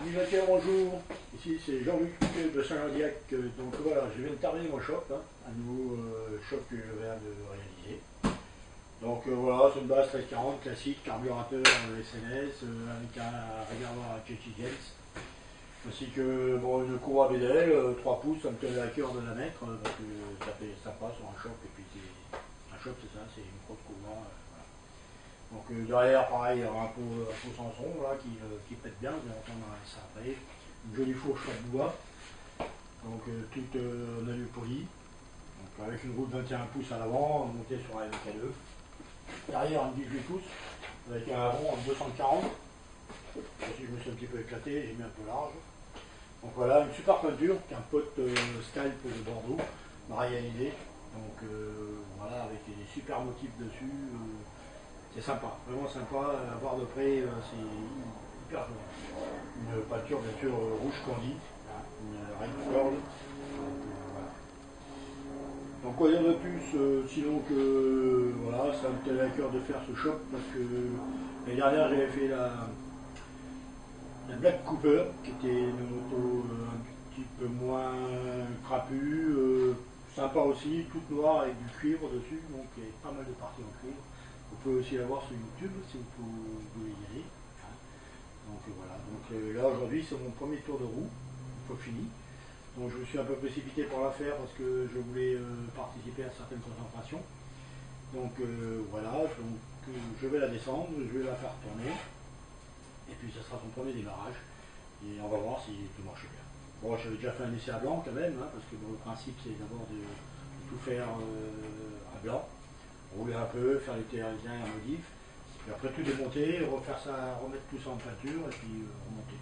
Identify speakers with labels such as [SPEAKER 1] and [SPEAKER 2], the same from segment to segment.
[SPEAKER 1] Oui, Mathieu, bonjour. Ici c'est Jean-Luc de Saint-Landiac. Donc voilà, je viens de terminer mon shop, un nouveau shop que je viens de réaliser. Donc voilà, c'est une base 1340 classique, carburateur SNS avec un réservoir à James, ainsi que bon, une courroie BDL, 3 pouces, ça me tenait à cœur de la mettre, parce que ça fait sympa sur un shop, et puis un shop c'est ça, c'est une grosse courroie. Voilà. Donc derrière, pareil, il y aura un pot Samson là, qui pète bien, vous allez entendre ça après. Une jolie fourche de bois, donc toute en alu poli, donc, avec une roue de 21 pouces à l'avant, montée sur un MK2. Derrière, une 18 pouces, avec un rond en 240. Aussi, je me suis un petit peu éclaté, j'ai mis un peu large. Donc voilà, une super peinture, un pote Scalp de Bordeaux, réalisé. Donc voilà, avec des super motifs dessus. C'est sympa, vraiment sympa, à voir de près, c'est hyper joli. Une peinture bien sûr rouge candide, une Red Pearl. Voilà. Donc quoi dire de plus, sinon que voilà, ça me tenait à cœur de faire ce shop parce que l'année dernière j'avais fait la Black Cooper, qui était une moto un petit peu moins crapue, sympa aussi, toute noire avec du cuivre dessus, donc il y a pas mal de parties en cuivre. Vous pouvez aussi la voir sur YouTube si vous voulez y aller. Donc voilà, donc là aujourd'hui c'est mon premier tour de roue, une fois fini. Donc je me suis un peu précipité pour la faire parce que je voulais participer à certaines concentrations. Donc voilà, donc, je vais la descendre, je vais la faire tourner. Et puis ça sera son premier démarrage. Et on va voir si tout marche bien. Bon, j'avais déjà fait un essai à blanc quand même, parce que bon, le principe c'est d'abord de tout faire à blanc. Rouler un peu, faire les théoriciens et un modif. Et après tout démonter, refaire ça, remettre tout ça en peinture et puis remonter.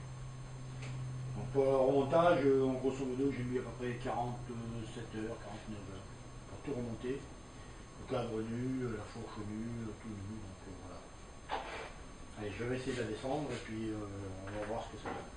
[SPEAKER 1] Donc pour le remontage, en grosso modo, j'ai mis à peu près 47 heures, 49 heures pour tout remonter. Le cadre nu, la fourche nue, tout nu, donc voilà. Allez, je vais essayer de la descendre et puis on va voir ce que ça donne.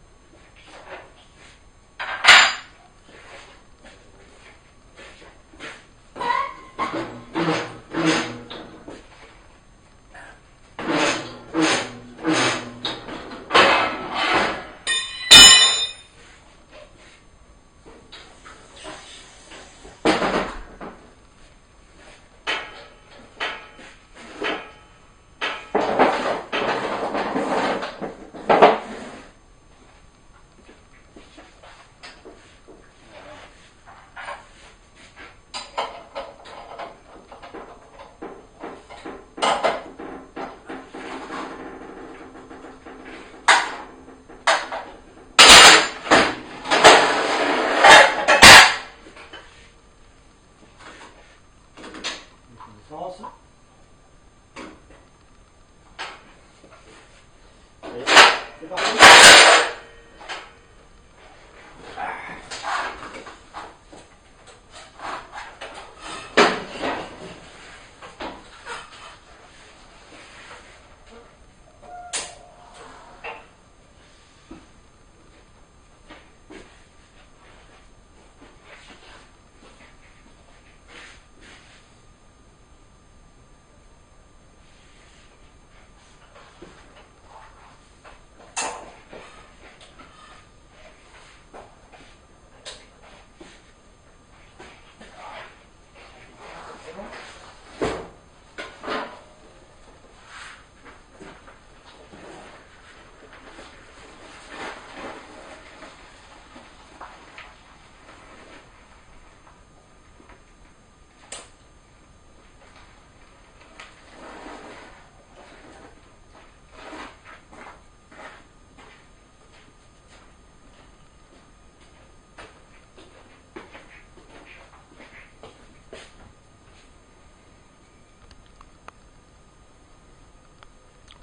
[SPEAKER 1] C'est parti.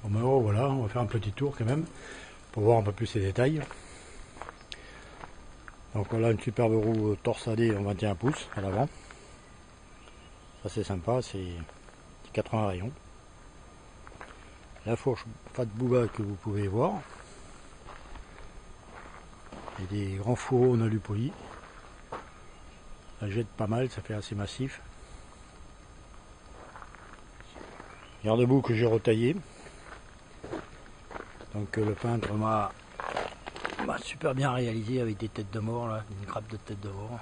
[SPEAKER 1] Bon ben voilà, on va faire un petit tour quand même pour voir un peu plus ces détails. Donc voilà une superbe roue torsadée en 21 pouces à l'avant. Ça c'est sympa, c'est 80 rayons. La fourche Fat Booba que vous pouvez voir. Et des grands fourreaux en alu poli. Ça jette pas mal, ça fait assez massif. Garde-boue que j'ai retaillé. Donc le peintre m'a Bah, super bien réalisé avec des têtes de mort, là, une grappe de têtes de mort.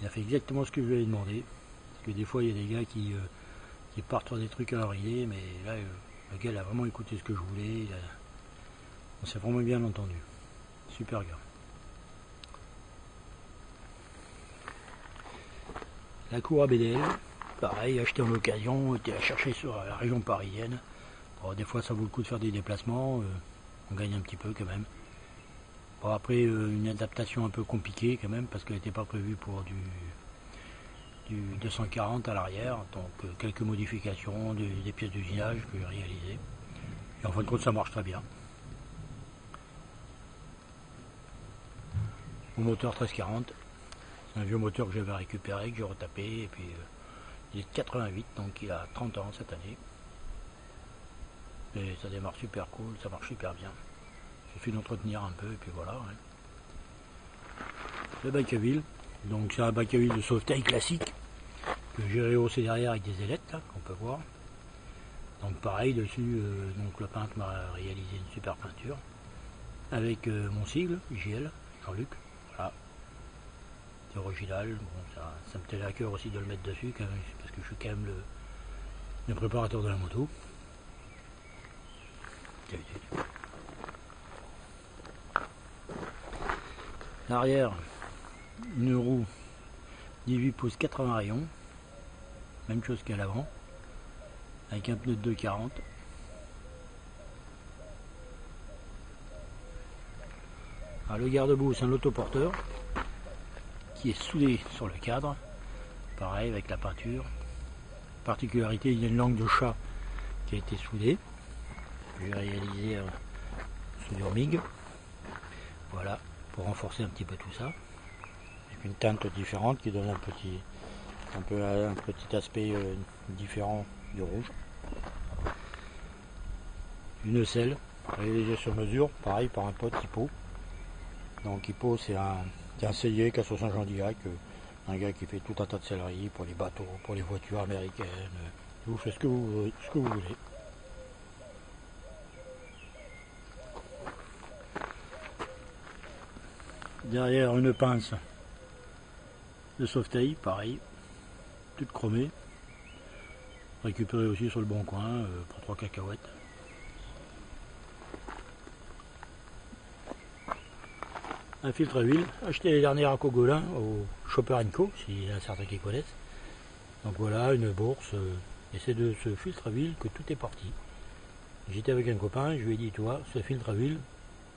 [SPEAKER 1] Il a fait exactement ce que je lui avais demandé. Parce que des fois il y a des gars qui partent sur des trucs à leur idée, mais là le gars il a vraiment écouté ce que je voulais. On s'est vraiment bien entendu. Super gars. La cour à BDL, pareil, acheté en occasion, était à chercher sur la région parisienne. Bon, des fois ça vaut le coup de faire des déplacements, on gagne un petit peu quand même. Bon, après une adaptation un peu compliquée quand même parce qu'elle n'était pas prévue pour du 240 à l'arrière, donc quelques modifications, des pièces d'usinage que j'ai réalisées. Et en fin de compte ça marche très bien. Mon moteur 1340, c'est un vieux moteur que j'avais récupéré, que j'ai retapé, et puis il est de 88, donc il a 30 ans cette année. Et ça démarre super cool, ça marche super bien. Il suffit d'entretenir un peu, et puis voilà. Ouais. Le bac à huile, donc c'est un bac à huile de sauvetage classique, que j'ai rehaussé derrière avec des ailettes, là, qu'on peut voir. Donc pareil, dessus, donc le peintre m'a réalisé une super peinture, avec mon sigle, JL, Jean-Luc. Voilà. C'est original, bon, ça me tenait à cœur aussi de le mettre dessus, quand même, parce que je suis quand même le préparateur de la moto. L'arrière, une roue 18 pouces 80 rayons, même chose qu'à l'avant, avec un pneu de 240. Le garde-boue, c'est un autoporteur qui est soudé sur le cadre, pareil avec la peinture. Particularité, il y a une langue de chat qui a été soudée. J'ai réalisé soudure MIG, voilà, pour renforcer un petit peu tout ça, avec une teinte différente qui donne un petit aspect différent du rouge. Une selle réalisée sur mesure, pareil par un pote Hippo. Donc Hippo c'est un sellier qui a sur Saint-Jean-d'Illac, un gars qui fait tout un tas de sellerie pour les bateaux, pour les voitures américaines. Vous faites ce que vous voulez. Derrière une pince de sauvetage, pareil, toute chromée, récupérée aussi sur le bon coin pour 3 cacahuètes. Un filtre à huile, acheté les derniers à Cogolin au Chopper & Co, s'il y en a certains qui connaissent. Donc voilà, une bourse, et c'est de ce filtre à huile que tout est parti. J'étais avec un copain, je lui ai dit, toi, ce filtre à huile,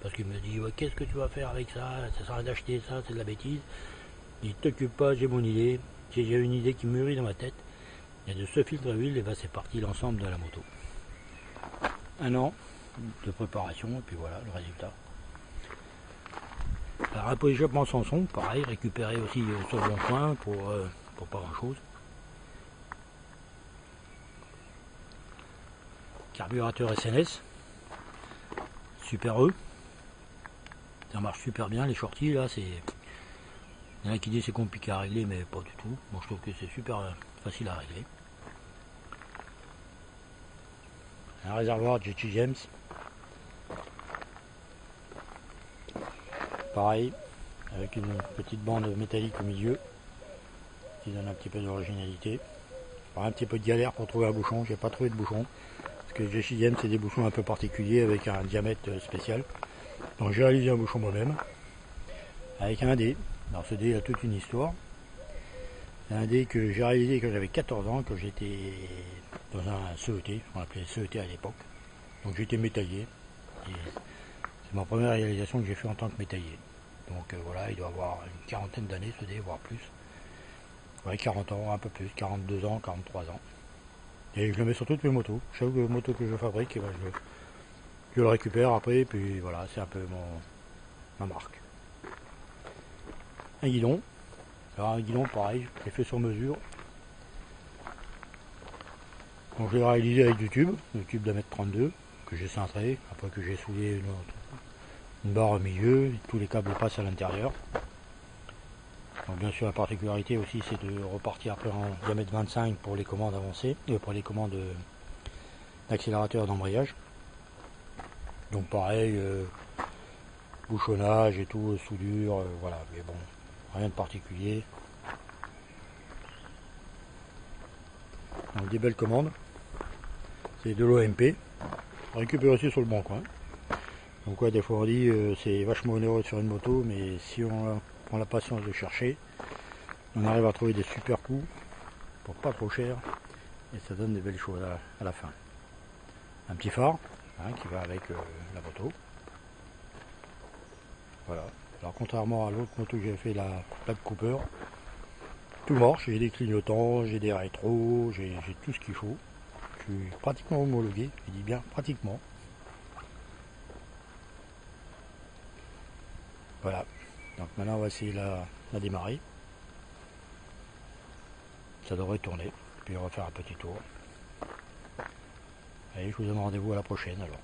[SPEAKER 1] parce qu'il me dit, ouais, qu'est-ce que tu vas faire avec ça? Ça sert à rien d'acheter ça, c'est de la bêtise. Il dit, t'occupe pas, j'ai mon idée, j'ai une idée qui mûrit dans ma tête. Et de ce filtre à huile, et ben c'est parti l'ensemble de la moto. 1 an de préparation, et puis voilà le résultat. Alors un pot d'échappement Samson, pareil, récupéré aussi sur le bon coin pour pas grand chose. Carburateur SNS, Super E, ça marche super bien, les shorties là, c'est... Il y en a qui disent c'est compliqué à régler, mais pas du tout. Moi je trouve que c'est super facile à régler. Un réservoir GT James, pareil, avec une petite bande métallique au milieu, qui donne un petit peu d'originalité. Un petit peu de galère pour trouver un bouchon, j'ai pas trouvé de bouchon, parce que GT James c'est des bouchons un peu particuliers avec un diamètre spécial. Donc j'ai réalisé un bouchon moi-même, avec un dé. Alors ce dé a toute une histoire. C'est un dé que j'ai réalisé quand j'avais 14 ans, quand j'étais dans un CET, on appelait CET à l'époque. Donc j'étais métallier. C'est ma première réalisation que j'ai fait en tant que métallier. Donc voilà, il doit avoir une quarantaine d'années ce dé, voire plus. Ouais, 40 ans, un peu plus, 42 ans, 43 ans. Et je le mets sur toutes mes motos. Chaque moto que je fabrique, ben, je le récupère après, puis voilà, c'est un peu ma marque. Un guidon. Alors un guidon pareil, j'ai fait sur mesure. Donc je l'ai réalisé avec du tube de 1m32 que j'ai cintré, après que j'ai soudé une barre au milieu, tous les câbles passent à l'intérieur. Donc bien sûr la particularité aussi c'est de repartir après en diamètre 25 pour les commandes avancées, pour les commandes d'accélérateur d'embrayage. Donc pareil, bouchonnage et tout, soudure, voilà, mais bon, rien de particulier. Donc des belles commandes. C'est de l'OMP, récupéré aussi sur le bon coin. Donc ouais, des fois on dit c'est vachement onéreux de faire une moto, mais si on prend la patience de chercher, on arrive à trouver des super coups pour pas trop cher et ça donne des belles choses à la fin. Un petit phare hein, qui va avec la moto. Voilà. Alors contrairement à l'autre moto que j'avais fait, la Black Cooper, tout marche, j'ai des clignotants, j'ai des rétros, j'ai tout ce qu'il faut. Je suis pratiquement homologué, je dis bien pratiquement. Voilà. Donc maintenant on va essayer la démarrer. Ça devrait tourner. Puis on va faire un petit tour. Allez, je vous donne rendez-vous à la prochaine alors.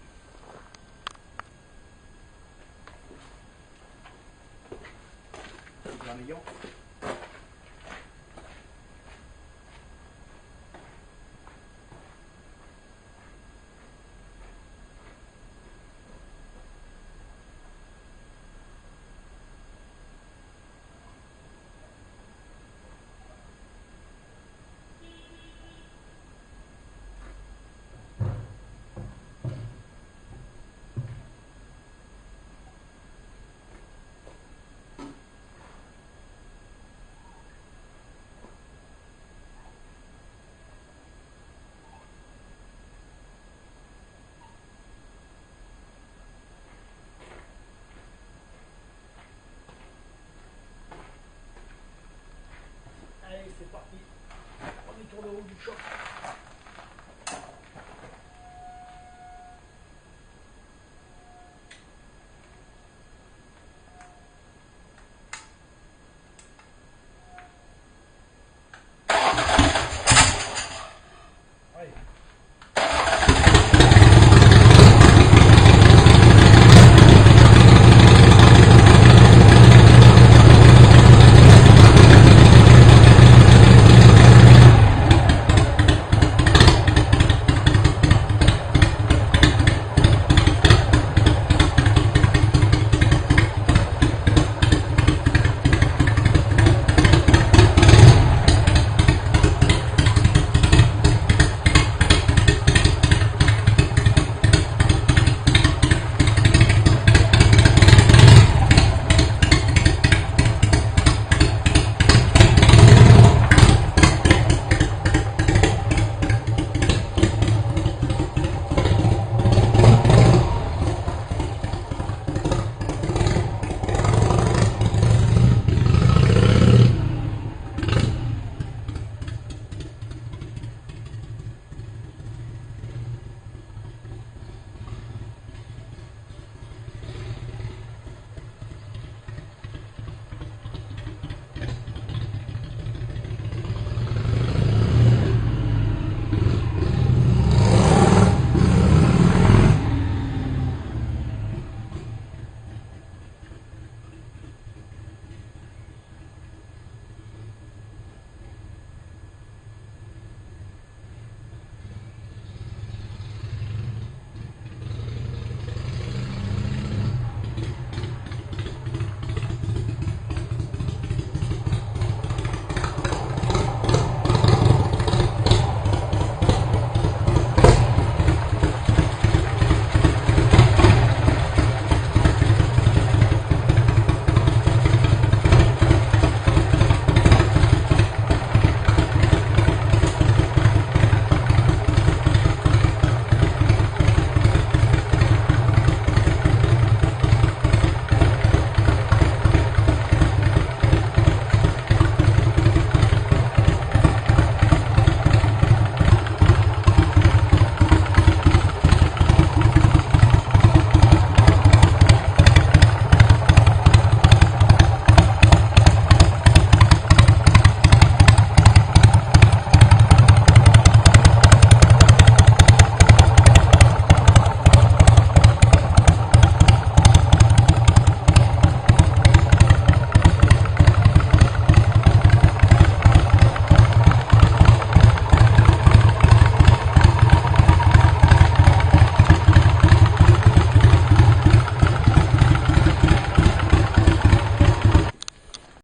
[SPEAKER 1] Allez, c'est parti. Premier tour de roue du choc.